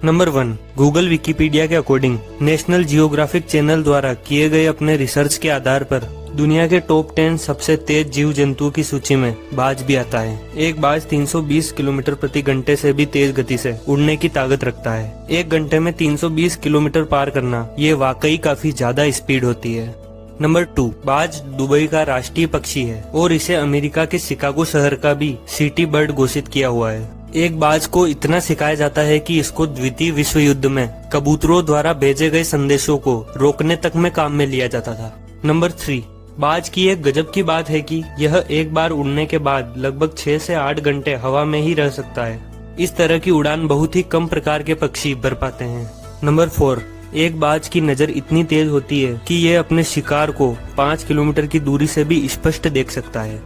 Number 1, Google Wikipedia के according national geographic channel द्वारा किए गए अपने रिसर्च के आधार पर दुनिया के टॉप 10 सबसे तेज जीव जंतुओं की सूची में बाज भी आता है। एक बाज 320 किलोमीटर प्रति घंटे से भी तेज गति से उड़ने की ताकत रखता है। एक घंटे में 320 किलोमीटर पार करना ये वाकई काफी ज्यादा स्पीड होती है। नंबर 2, बाज दुबई का राष्ट्रीय पक्षी है और इसे अमेरिका के शिकागो शहर का भी सिटी बर्ड घोषित किया हुआ है। एक बाज को इतना सिखाया जाता है कि इसको द्वितीय विश्व युद्ध में कबूतरों द्वारा भेजे गए संदेशों को रोकने तक में काम में लिया जाता था। नंबर 3, बाज की एक गजब की बात है कि यह एक बार उड़ने के बाद लगभग 6 से 8 घंटे हवा में ही रह सकता है। इस तरह की उड़ान बहुत ही कम प्रकार के पक्षी भर पाते हैं। नंबर 4, एक बाज की नजर इतनी तेज होती है कि यह अपने शिकार को 5 किलोमीटर की दूरी से भी स्पष्ट देख सकता है।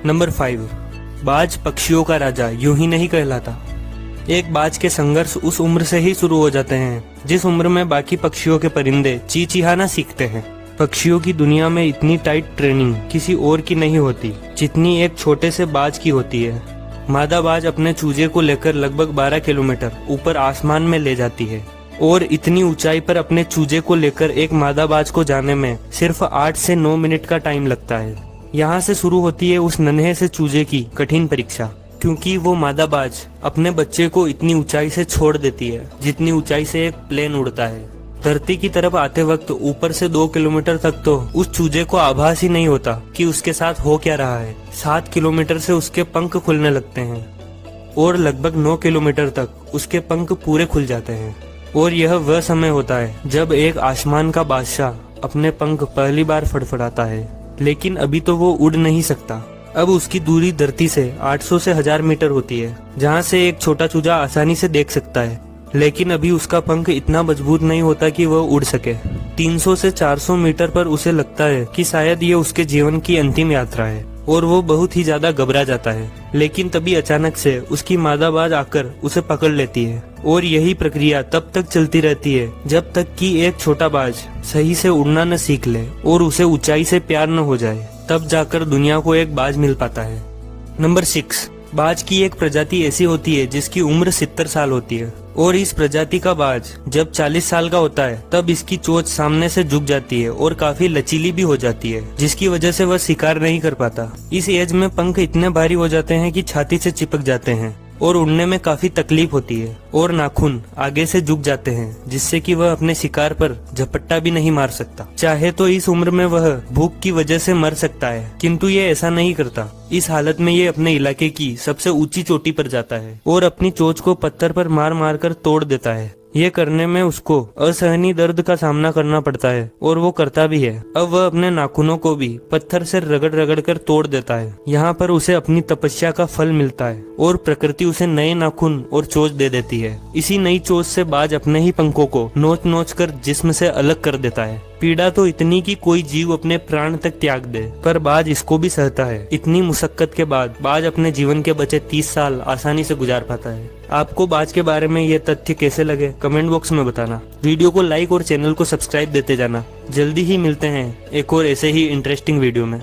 नंबर 5, बाज पक्षियों का राजा यूं ही नहीं कहलाता। एक बाज के संघर्ष उस उम्र से ही शुरू हो जाते हैं जिस उम्र में बाकी पक्षियों के परिंदे चीचिहाना सीखते हैं। पक्षियों की दुनिया में इतनी टाइट ट्रेनिंग किसी और की नहीं होती जितनी एक छोटे से बाज की होती है। मादा बाज अपने चूजे को लेकर लगभग 12 किलोमीटर ऊपर आसमान में ले जाती है और इतनी ऊंचाई पर अपने चूजे को लेकर एक मादा बाज को जाने में सिर्फ 8 से 9 मिनट का टाइम लगता है। यहाँ से शुरू होती है उस नन्हे से चूजे की कठिन परीक्षा, क्योंकि वो मादा बाज अपने बच्चे को इतनी ऊंचाई से छोड़ देती है जितनी ऊंचाई से एक प्लेन उड़ता है। धरती की तरफ आते वक्त ऊपर से 2 किलोमीटर तक तो उस चूजे को आभास ही नहीं होता कि उसके साथ हो क्या रहा है। 7 किलोमीटर से उसके पंख खुलने लगते हैं और लगभग 9 किलोमीटर तक उसके पंख पूरे खुल जाते हैं। और यह वह समय होता है जब एक आसमान का बादशाह अपने पंख पहली बार फड़फड़ाता है, लेकिन अभी तो वो उड़ नहीं सकता। अब उसकी दूरी धरती से 800 से 1000 मीटर होती है, जहाँ से एक छोटा चूजा आसानी से देख सकता है, लेकिन अभी उसका पंख इतना मजबूत नहीं होता कि वह उड़ सके। 300 से 400 मीटर पर उसे लगता है कि शायद ये उसके जीवन की अंतिम यात्रा है और वो बहुत ही ज्यादा घबरा जाता है। लेकिन तभी अचानक से उसकी मादा बाज आकर उसे पकड़ लेती है और यही प्रक्रिया तब तक चलती रहती है जब तक कि एक छोटा बाज सही से उड़ना न सीख ले और उसे ऊंचाई से प्यार न हो जाए। तब जाकर दुनिया को एक बाज मिल पाता है। नंबर 6, बाज की एक प्रजाति ऐसी होती है जिसकी उम्र 70 साल होती है और इस प्रजाति का बाज जब 40 साल का होता है तब इसकी चोंच सामने से झुक जाती है और काफी लचीली भी हो जाती है, जिसकी वजह से वह शिकार नहीं कर पाता। इस एज में पंख इतने भारी हो जाते हैं कि छाती से चिपक जाते हैं और उड़ने में काफी तकलीफ होती है और नाखून आगे से झुक जाते हैं जिससे कि वह अपने शिकार पर झपट्टा भी नहीं मार सकता। चाहे तो इस उम्र में वह भूख की वजह से मर सकता है, किंतु ये ऐसा नहीं करता। इस हालत में ये अपने इलाके की सबसे ऊंची चोटी पर जाता है और अपनी चोंच को पत्थर पर मार मार कर तोड़ देता है। ये करने में उसको असहनीय दर्द का सामना करना पड़ता है और वो करता भी है। अब वह अपने नाखूनों को भी पत्थर से रगड़ रगड़ कर तोड़ देता है। यहाँ पर उसे अपनी तपस्या का फल मिलता है और प्रकृति उसे नए नाखून और चोंच दे देती है। इसी नई चोंच से बाज अपने ही पंखों को नोच नोच कर जिस्म से अलग कर देता है। पीड़ा तो इतनी कि कोई जीव अपने प्राण तक त्याग दे, पर बाज इसको भी सहता है। इतनी मुशक्कत के बाद बाज अपने जीवन के बचे 30 साल आसानी से गुजार पाता है। आपको बाज के बारे में ये तथ्य कैसे लगे कमेंट बॉक्स में बताना। वीडियो को लाइक और चैनल को सब्सक्राइब देते जाना। जल्दी ही मिलते हैं एक और ऐसे ही इंटरेस्टिंग वीडियो में।